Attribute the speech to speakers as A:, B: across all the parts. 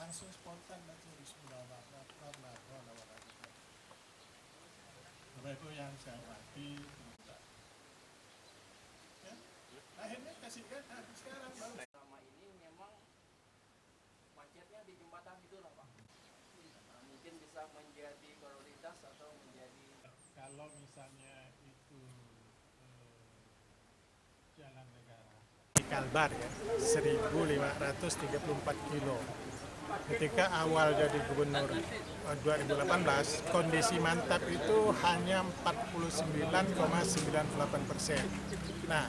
A: Langsung spontan nanti Bismillah. Bapak Ibu yang saya hormati, ya, akhirnya kasihkan sekarang baru.
B: Selama ini memang macetnya di jembatan itu lah Pak. Nah, mungkin bisa menjadi prioritas atau menjadi.
A: Kalau misalnya itu jalan negara di Kalbar ya, 1534 kilo. Ketika awal jadi gubernur 2018, kondisi mantap itu hanya 49,98%. Nah,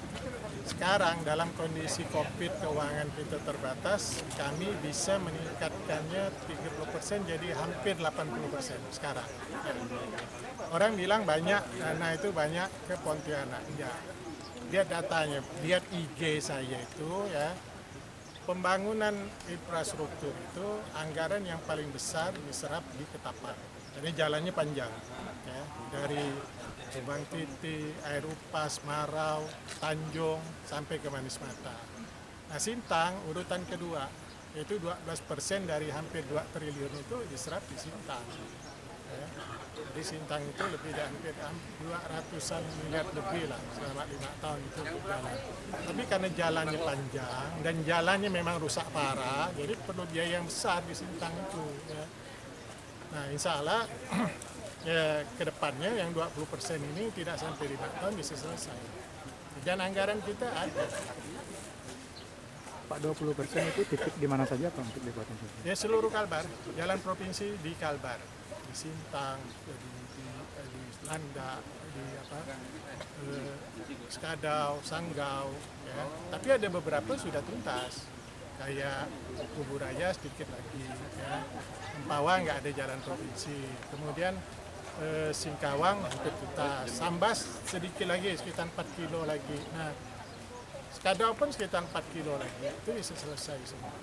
A: sekarang dalam kondisi COVID, keuangan kita terbatas, kami bisa meningkatkannya 30% jadi hampir 80% sekarang. Orang bilang banyak, dana itu banyak ke Pontianak. Ya, lihat datanya, lihat IG saya itu ya. Pembangunan infrastruktur itu anggaran yang paling besar diserap di Ketapang. Jadi jalannya panjang, ya, dari Subang Titi, Air Upas, Marau, Tanjung, sampai ke Manis Mata. Nah, Sintang urutan kedua, yaitu 12% dari hampir 2 triliun itu diserap di Sintang. Ya. Jadi Sintang itu lebih dari hampir 200-an miliar lebih lah selama 5 tahun itu berjalan. Tapi karena jalannya panjang dan jalannya memang rusak parah, jadi perlu biaya yang besar di Sintang itu. Ya. Nah, insya Allah ya, ke depannya yang 20% ini tidak sampai 5 tahun bisa selesai. Dan anggaran kita ada.
C: Pak, 20% itu titik di mana saja Pak untuk dibuat itu?
A: Ya, seluruh Kalbar, jalan provinsi di Kalbar, di Sintang, di Landa, di Skadau, Sanggau, ya. Tapi ada beberapa sudah tuntas, kayak Kuburaya sedikit lagi, ya. Empawa nggak ada jalan provinsi, kemudian Singkawang hampir tuntas, Sambas sedikit lagi, sekitar 4 kilo lagi. Nah, Skadau pun sekitar 4 kilo lagi, itu bisa selesai semua.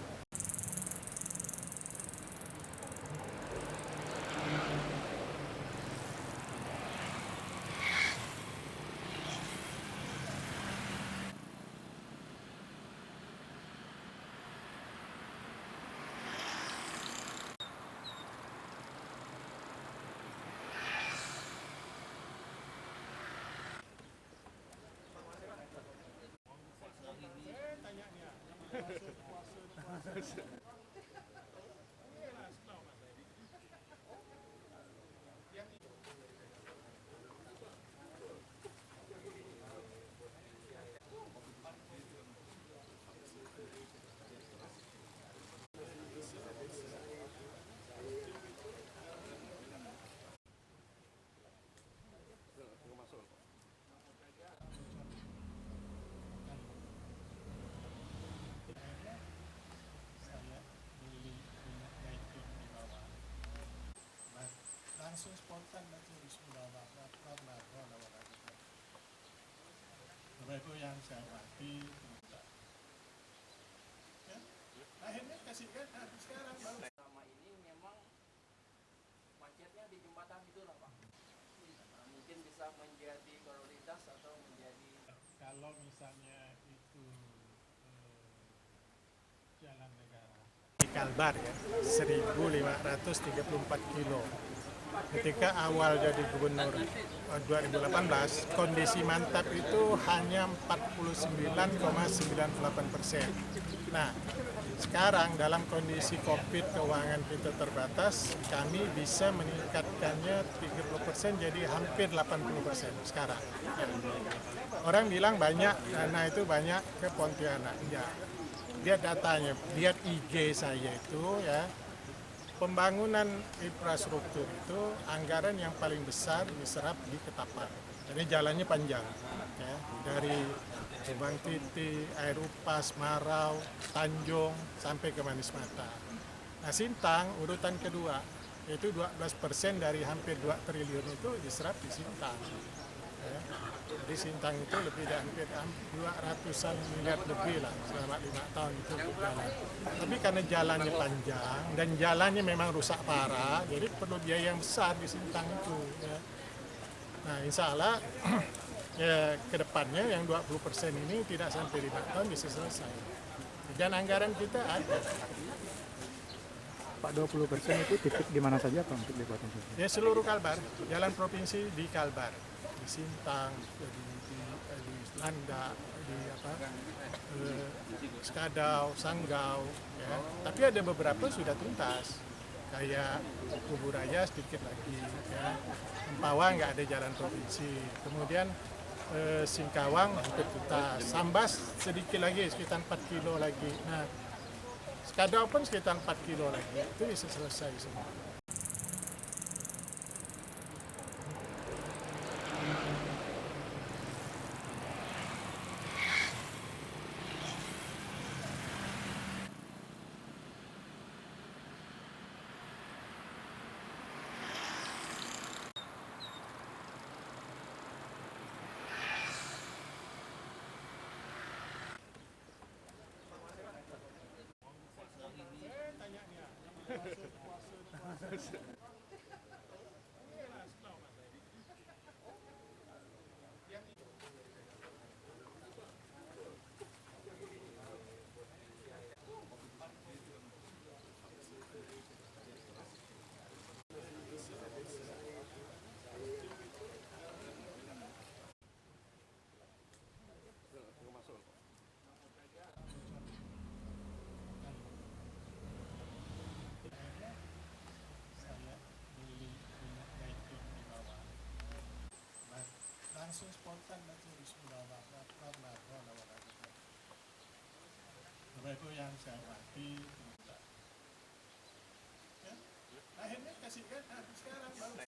A: Langsung spontan nanti Bismillah. Bapak Ibu yang saya hormati, ya, akhirnya kasihkan sekarang baru.
B: Selama ini memang macetnya di jembatan itu lah Pak. Nah, mungkin bisa menjadi prioritas atau menjadi.
A: Kalau misalnya itu jalan negara di Kalbar ya, 1534 kilo. Ketika awal jadi gubernur 2018, kondisi mantap itu hanya 49,98%. Nah, sekarang dalam kondisi COVID, keuangan kita terbatas, kami bisa meningkatkannya 30% jadi hampir 80% sekarang. Ya. Orang bilang banyak, dana itu banyak ke Pontianak. Ya, lihat datanya, lihat IG saya itu ya. pembangunan infrastruktur itu anggaran yang paling besar diserap di Ketapang. Jadi jalannya panjang, ya, dari Subang Titi, Air Upas, Marau, Tanjung, sampai ke Manis Mata. Nah, Sintang urutan kedua, yaitu 12% dari hampir 2 triliun itu diserap di Sintang. Ya. Jadi Sintang itu lebih dari hampir 200-an miliar lebih lah selama 5 tahun itu berjalan. Tapi karena jalannya panjang dan jalannya memang rusak parah, jadi perlu biaya yang besar di Sintang itu. Ya. Nah, insya Allah ya, ke depannya yang 20% ini tidak sampai 5 tahun bisa selesai. Dan anggaran kita ada.
C: Pak, 20% itu titik di mana saja Pak untuk dibuatkan sosial?
A: Ya seluruh Kalbar, jalan provinsi di Kalbar, di Sintang, di Landa, di Skadau, Sanggau, ya. Tapi ada beberapa sudah tuntas, kayak Kuburaya sedikit lagi, ya. Empawa nggak ada jalan provinsi, kemudian Singkawang hampir tuntas, Sambas sedikit lagi, sekitar 4 kilo lagi. Nah, Skadau pun sekitar 4 kilo lagi, itu bisa selesai semua. Langsung spontan nanti di Sumbawa, itu yang saya mati. Ya. Akhirnya kasihkan sekarang baru